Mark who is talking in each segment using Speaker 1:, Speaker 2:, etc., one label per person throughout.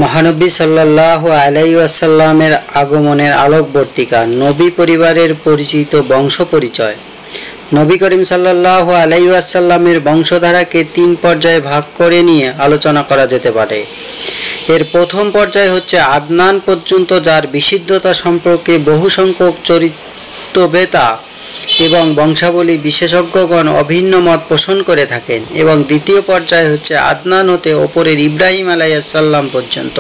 Speaker 1: মহানবী সাল্লাল্লাহু আলাইহি ওয়াসাল্লামের আগমনের আলোকবর্তিকা। নবী পরিবারের পরিচিত বংশ পরিচয়। নবী করিম সাল্লাল্লাহু আলাইহি ওয়াসাল্লামের বংশধারাকে তিন পর্যায়ে ভাগ করে নিয়ে আলোচনা করা যেতে পারে। এর প্রথম পর্যায় হচ্ছে আদনান পর্যন্ত, যার বিশুদ্ধতা সম্পর্কে বহু সংখ্যক চরিত্রবেতা এবং বংশাবলী বিশেষজ্ঞগণ অভিন্ন মত পোষণ করে থাকেন। এবং দ্বিতীয় পর্যায় হচ্ছে আদনান হতে ওপরের ইব্রাহিম আলাইহিস সালাম পর্যন্ত।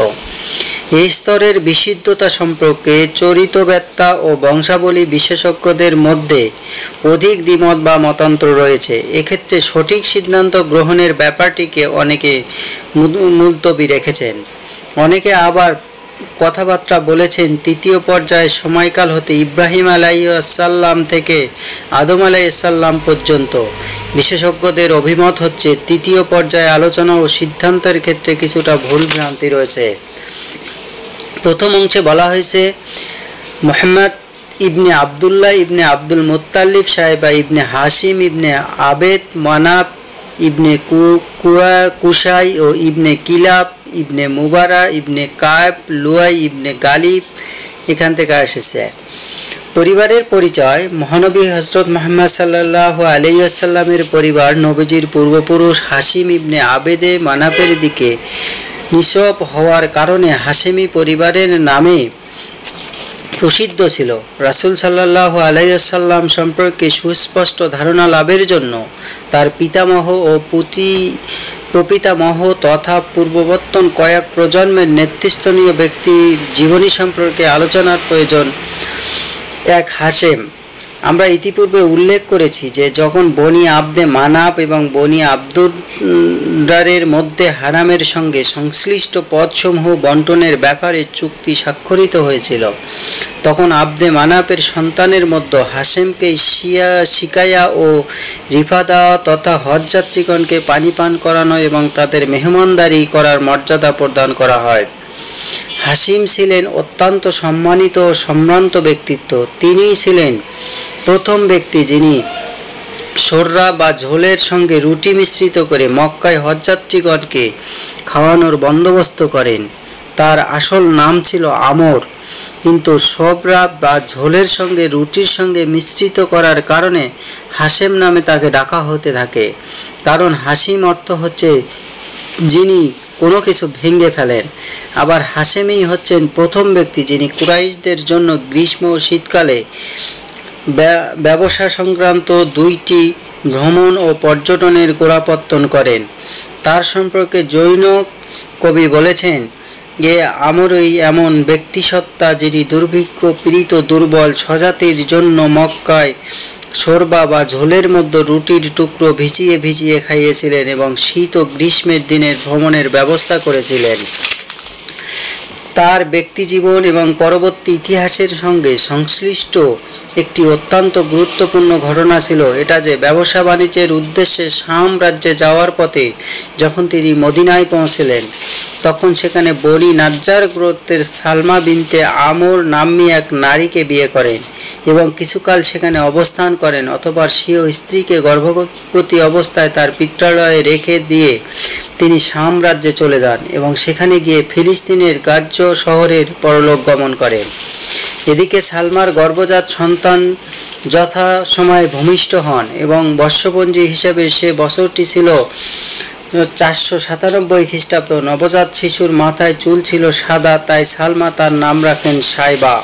Speaker 1: এই স্তরের বিশুদ্ধতা সম্পর্কে চরিত্রবেত্তা ও বংশাবলী বিশেষজ্ঞদের মধ্যে অধিক দ্বিমত বা মতান্তর রয়েছে। এক্ষেত্রে সঠিক সিদ্ধান্ত গ্রহণের ব্যাপারটিকে অনেকে মুলতবি রেখেছেন। অনেকে আবার কথাবার্তা বলেছেন তৃতীয় পর্যায়ের সময়কাল হতে ইব্রাহিম আলাইহিস সালাম থেকে আদম আলাইহিস সালাম পর্যন্ত। বিশেষজ্ঞদের অভিমত হচ্ছে তৃতীয় পর্যায়ে আলোচনা ও সিদ্ধান্তের ক্ষেত্রে কিছুটা ভুল ভ্রান্তি রয়েছে। প্রথম অংশে বলা হয়েছে মুহাম্মদ ইবনে আবদুল্লাহ ইবনে আব্দুল মুত্তালিব সাহেবা ইবনে হাশিম ইবনে আবেদ মানাব ইবনে কুশাই ও ইবনে কিলাব ইবনে মুবারা ইবনে কায়েব লুয়াই ইবনে গালিব, এখান থেকে এসেছে। পরিবারের পরিচয়। মহানবী হযরত মুহাম্মদ সাল্লাল্লাহু আলাইহি ওয়াসাল্লামের পরিবার নবীজির পূর্বপুরুষ হাশিম ইবনে আবেদে মানাবের দিকে নিসব হওয়ার কারণে হাশেমি পরিবারের নামে প্রসিদ্ধ ছিল। রাসূল সাল্লাল্লাহু আলাইহি ওয়াসাল্লাম সম্পর্কে সুস্পষ্ট ধারণা লাভের জন্য তার পিতামহ ও প্রপিতামহ তথা পূর্ববর্তী কয়েক প্রজন্মের নেতৃস্থানীয় ব্যক্তির জীবনী সম্পর্কে আলোচনার প্রয়োজন। এক হাশেম। আমরা ইতিপূর্বে উল্লেখ করেছি যে যখন বনি আবদে মানাব এবং বনি আব্দুদ্দারের মধ্যে হারামের সঙ্গে সংশ্লিষ্ট পদসমূহ বন্টনের ব্যাপারে চুক্তি স্বাক্ষরিত হয়েছিল, তখন আবদে মানাবের সন্তানের মধ্যে হাশেমকে শিকায়া ও রিফাদা তথা হজযাত্রীগণকে পানি পান করানো এবং তাদের মেহমানদারি করার মর্যাদা প্রদান করা হয়। হাশিম ছিলেন অত্যন্ত সম্মানিত ও সম্ভ্রান্ত ব্যক্তিত্ব। তিনিই ছিলেন প্রথম ব্যক্তি যিনি সররা বা ঝোলের সঙ্গে রুটি মিশ্রিত করে মক্কায় হজযাত্রীগণকে খাওয়ানোর বন্দোবস্ত করেন। তার আসল নাম ছিল আমর, কিন্তু সররা বা ঝোলের সঙ্গে রুটির সঙ্গে মিশ্রিত করার কারণে হাশেম নামে তাকে ডাকা হতে থাকে। কারণ হাশিম অর্থ হচ্ছে যিনি কোনো কিছু ভেঙে ফেলেন। আবার হাশেমই হচ্ছেন প্রথম ব্যক্তি যিনি কুরাইশদের জন্য গ্রীষ্ম ও শীতকালে ব্যবসা সংক্রান্ত দুইটি ভ্রমণ ও পর্যটনের গোড়াপত্তন করেন। তার সম্পর্কে জৈন কবি বলেছেন যে আমরই এমন ব্যক্তিসত্তা যিনি দুর্ভিক্ষ পীড়িত দুর্বল স্বজাতির জন্য মক্কায় শোরবা বা ঝোলের মধ্যে রুটির টুকরো ভিজিয়ে ভিজিয়ে খাইয়েছিলেন এবং শীত ও গ্রীষ্মের দিনের ভ্রমণের ব্যবস্থা করেছিলেন। তার ব্যক্তিজীবন এবং পরবর্তী ইতিহাসের সঙ্গে সংশ্লিষ্ট একটি অত্যন্ত গুরুত্বপূর্ণ ঘটনা ছিল এটা যে ব্যবসা বাণিজ্যের উদ্দেশ্যে শাম রাজ্যে যাওয়ার পথে যখন তিনি মদিনায় পৌঁছলেন, তখন সেখানে বনি নাজ্জার গোত্রের সালমা বিনতে আমর নাম্নী এক নারীকে বিয়ে করেন এবং কিছুকাল সেখানে অবস্থান করেন। অথবা স্বীয় স্ত্রীকে গর্ভবতী অবস্থায় তার পিত্রালয়ে রেখে দিয়ে তিনি শাম রাজ্যে চলে যান এবং সেখানে গিয়ে ফিলিস্তিনের গাজ্জ শহরের পরলোক গমন করেন। এদিকে সালমার গর্ভজাত সন্তান যথাসময়ে ভূমিষ্ঠ হন এবং বর্ষপঞ্জি হিসেবে সে বছরটি ছিল 497 খ্রিস্টাব্দ। নবজাত শিশুর মাথায় চুল ছিল সাদা, তাই সালমা তার নাম রাখেন সাইবা।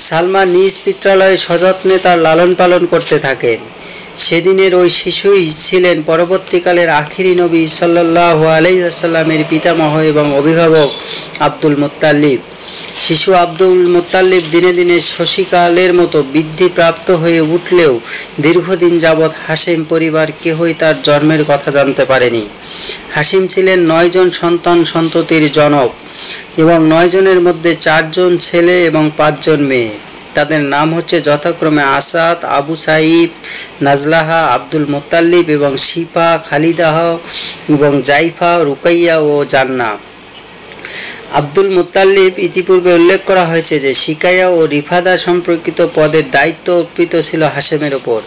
Speaker 1: সালমা নিজ পিত্রালয়ে সযত্নে তার লালন পালন করতে থাকেন। সেদিনের ওই শিশুই ছিলেন পরবর্তীকালের আখিরি নবী সাল্লাল্লাহু আলাইহি ওয়াসাল্লামের পিতামহ এবং অভিভাবক আব্দুল মুত্তালিব। শিশু আব্দুল মুত্তালিব দিনে দিনে শশীকালের মতো বৃদ্ধিপ্রাপ্ত হয়ে উঠলেও দীর্ঘদিন যাবৎ হাশেম পরিবার কেহই তার জন্মের কথা জানতে পারেনি। হাশিম ছিলেন 9 জন সন্তান সন্ততির জনক এবং 9 জনের মধ্যে 4 জন ছেলে এবং 5 জন মেয়ে। তাদের নাম হচ্ছে যথাক্রমে আসাদ, আবু সাইব, নাজলাহা, আব্দুল মুত্তালিব এবং শিফা, খালিদাহ এবং জাইফা, রুকাইয়া ও জান্না। আব্দুল মুত্তালিব ইতিপূর্বে উল্লেখ করা হয়েছে যে শিকায়া ও রিফাদা সম্পর্কিত পদের দায়িত্ব অর্পিত ছিল হাশেমের ওপর।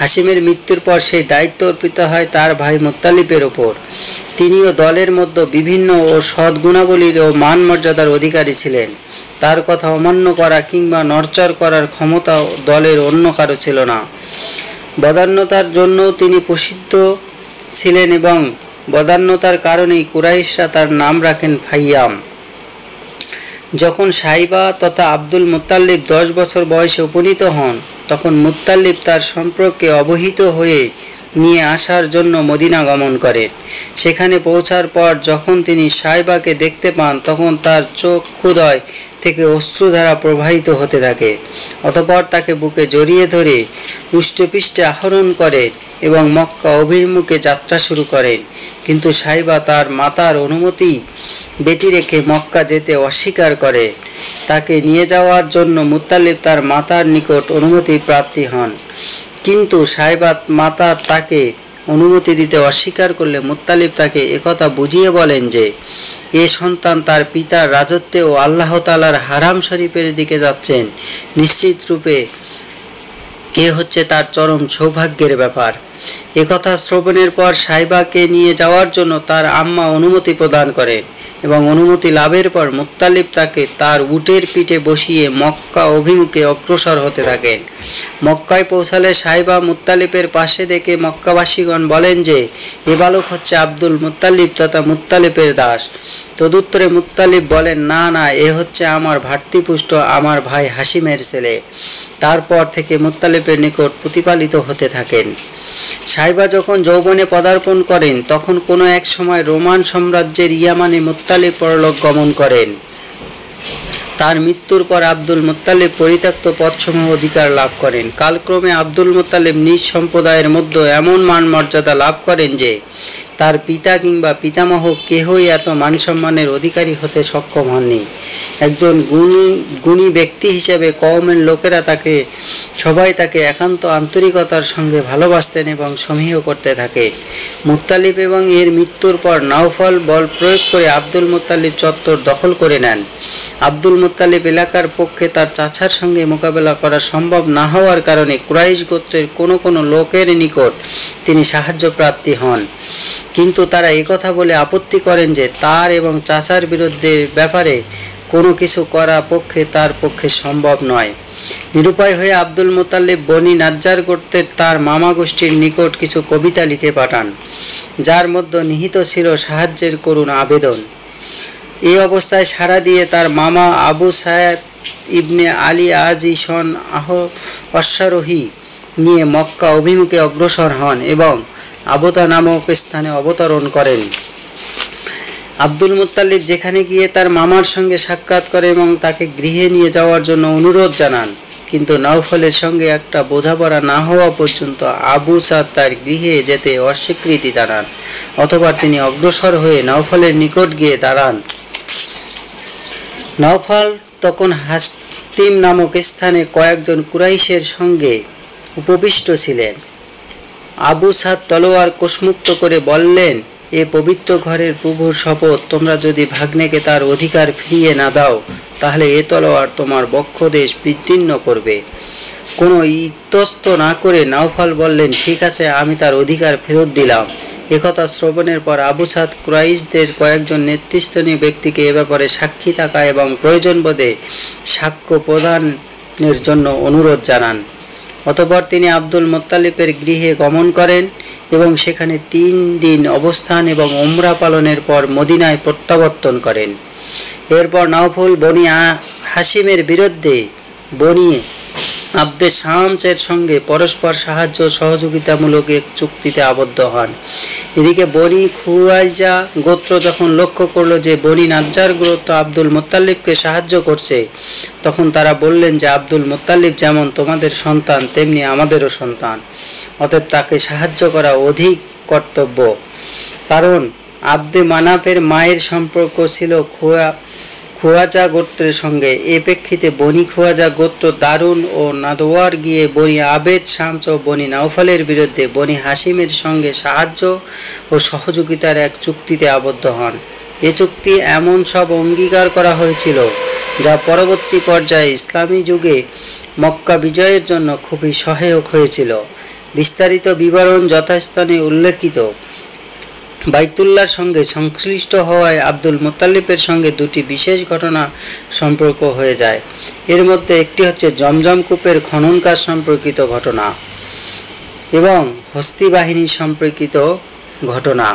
Speaker 1: হাশিমের মৃত্যুর পর সেই দায়িত্ব অর্পিত হয় তার ভাই মুত্তালিবের ওপর। তিনিও দলের মধ্যে বিভিন্ন ও সদ্গুণাবলীর ও মান মর্যাদার অধিকারী ছিলেন। তার কথা অমান্য করা কিংবা নড়চড় করার ক্ষমতা দলের অন্য কারো ছিল না। বদান্যতার জন্য তিনি প্রসিদ্ধ ছিলেন এবং বদান্যতার কারণেই কুরাইশরা তার নাম রাখেন ফাইয়াম। যখন সাইবা তথা আব্দুল মুত্তালিব 10 বছর বয়সে উপনীত হন, তখন মুত্তালিব তার সম্পর্কে অবহিত হয়ে নিয়ে আসার জন্য মদিনা গমন করেন। সেখানে পৌঁছার পর যখন তিনি সাইবাকে দেখতে পান, তখন তার চক্ষুদ্বয় থেকে অশ্রুধারা প্রবাহিত হতে থাকে। অতঃপর তাকে বুকে জড়িয়ে ধরে উষ্ট্রপিষ্টে আহরণ করে এবং মক্কা অভিমুখে যাত্রা শুরু করেন। কিন্তু সাইবা তার মাতার অনুমতি ব্যতি রেখে মক্কা যেতে অস্বীকার করে। তাকে নিয়ে যাওয়ার জন্য মুত্তালিব তার মাতার নিকট অনুমতি প্রার্থী হন। কিন্তু সাইবা মাতা তাকে অনুমতি দিতে অস্বীকার করলে মুত্তালিব তাকে একথা বুঝিয়ে বলেন যে এ সন্তান তার পিতার রাজত্বে ও আল্লাহ তাআলার হারাম শরীফের দিকে যাচ্ছেন। নিশ্চিত রূপে এ হচ্ছে তার চরম সৌভাগ্যের ব্যাপার। একথা শ্রবণের পর সাইবাকে নিয়ে যাওয়ার জন্য তার আম্মা অনুমতি প্রদান করেন এবং অনুমতি লাভের পর মুত্তালিব তাকে তার উটের পিঠে বসিয়ে মক্কা অভিমুখে অগ্রসর হতে থাকেন। মক্কায় পৌঁছালে সাইবা মুত্তালিবের পাশে দেখে মক্কাবাসীগণ বলেন যে এ বালক হচ্ছে আব্দুল মুত্তালিব তথা মুত্তালিবের দাস। তদুত্তরে মুত্তালিব বলেন, না না, এ হচ্ছে আমার ভাতৃপুষ্ট আমার ভাই হাসিমের ছেলে। তারপর থেকে মুত্তালিবের নিকট প্রতিপালিত হতে থাকেন। সাইবা যখন যৌবনে পদার্পণ করেন, তখন কোনো এক সময় রোমান সাম্রাজ্যের ইয়ামানে মুত্তালিব পরলোক গমন করেন। তার মৃত্যুর পর আব্দুল মুত্তালিব পরিত্যক্ত পদসমূহ অধিকার লাভ করেন। কালক্রমে আব্দুল মুত্তালিব নিজ সম্প্রদায়ের মধ্যে এমন মান মর্যাদা লাভ করেন যে তার পিতা কিংবা পিতামহ কেহই এত মান সম্মানের অধিকারী হতে সক্ষম হননি। একজন গুণী ব্যক্তি হিসেবে কওমের লোকেরা সবাই তাকে একান্ত আন্তরিকতার সঙ্গে ভালোবাসতেন এবং সমীহ করতে থাকে। মুত্তালিব এবং এর মৃত্যুর পর নাওফল বল প্রয়োগ করে আব্দুল মুত্তালিব চত্বর দখল করে নেন। আব্দুল মুত্তালিব এলাকার পক্ষে তার চাচার সঙ্গে মোকাবেলা করা সম্ভব না হওয়ার কারণে কুরাইশ গোত্রের কোনো লোকের নিকট তিনি সাহায্য প্রার্থী হন। কিন্তু তারা একথা বলে আপত্তি করেন যে তার এবং চাচার ব্যাপারে কোনো কিছু করা তার পক্ষে সম্ভব নয়। নিরুপায় হয়ে আব্দুল মুত্তালিব বনি নাজ্জার গোত্রের তার মামা গোষ্ঠীর নিকট কিছু কবিতা লিখে পাঠান, যার মধ্যে নিহিত ছিল সাহায্যের করুণ আবেদন। এই অবস্থায় সাড়া দিয়ে তার মামা আবু সায়েদ ইবনে আলী আজি সন অশ্বারোহী নিয়ে মক্কা অভিমুখে অগ্রসর হন এবং আবতা নামক স্থানে অবতরণ করেন। আব্দুল মুত্তালিব যেখানে গিয়ে তার মামার সঙ্গে সাক্ষাৎ করে এবং তাকে গৃহে নিয়ে যাওয়ার জন্য অনুরোধ জানান। কিন্তু নাওফলের সঙ্গে একটা বোঝাপড়া না হওয়া পর্যন্ত আবু সাদ তার গৃহে যেতে অস্বীকৃতি জানান। অতঃপর তিনি অগ্রসর হয়ে নাওফলের নিকট গিয়ে দাঁড়ান। নাওফল তখন হাস্তিম নামক স্থানে কয়েকজন কুরাইশের সঙ্গে উপবিষ্ট ছিলেন। আবু সাদ তলোয়ার কোষমুক্ত করে বললেন, এ পবিত্র ঘরের প্রভুর শপথ, তোমরা যদি ভাগ্নেকে তার অধিকার ফিরিয়ে না দাও, তাহলে এ তলোয়ার তোমার বক্ষদেশ বিদীর্ণ করবে। কোনো ইতস্ত না করে নাওফল বললেন, ঠিক আছে, আমি তার অধিকার ফেরত দিলাম। একথা শ্রবণের পর আবু সাদ কুরাইশদের কয়েকজন নেতৃস্থানীয় ব্যক্তিকে এ ব্যাপারে সাক্ষী থাকা এবং প্রয়োজন বোধে সাক্ষ্য প্রদানের জন্য অনুরোধ জানান। অতঃপর তিনি আব্দুল মুত্তালিবের গৃহে গমন করেন এবং সেখানে 3 দিন অবস্থান এবং উমরা পালনের পর মদিনায় প্রত্যাবর্তন করেন। এরপর নাওফল বনি হাসিমের বিরুদ্ধে বনি আব্দে শামসের সঙ্গে পরস্পর সাহায্য সহযোগিতামূলক এক চুক্তিতে আবদ্ধ হন। এদিকে বনি খুয়াইজা গোত্র যখন লক্ষ্য করল যে বনি নাজ্জার গোত্র আব্দুল মুত্তালিবকে সাহায্য করছে, তখন তারা বললেন যে আব্দুল মুত্তালিব যেমন তোমাদের সন্তান তেমনি আমাদেরও সন্তান, অতএব তাকে সাহায্য করা অধিক কর্তব্য। কারণ আব্দে মানাফের মায়ের সম্পর্ক ছিল খুয়াজা গোত্রের সঙ্গে। এ প্রেক্ষিতে বনি খুয়াজা গোত্র দারুন ও নাদওয়ার গিয়ে বনি আবেদ শামস ও বনি নাওফলের বিরুদ্ধে বনি হাসিমের সঙ্গে সাহায্য ও সহযোগিতার এক চুক্তিতে আবদ্ধ হন। এ চুক্তি এমন সব অঙ্গীকার করা হয়েছিল যা পরবর্তী পর্যায়ে ইসলামী যুগে মক্কা বিজয়ের জন্য খুবই সহায়ক হয়েছিল। বিস্তারিত বিবরণ যথাস্থানে উল্লেখিত। বাইতুল্লাহর সঙ্গে সংশ্লিষ্ট হওয়ায় আব্দুল মুত্তালিবের সঙ্গে দুটি বিশেষ ঘটনা সম্পর্ক হয়ে যায়। এর মধ্যে একটি হচ্ছে জমজম কূপের খনন কাজ সম্পর্কিত ঘটনা এবং হস্তি বাহিনী সম্পর্কিত ঘটনা।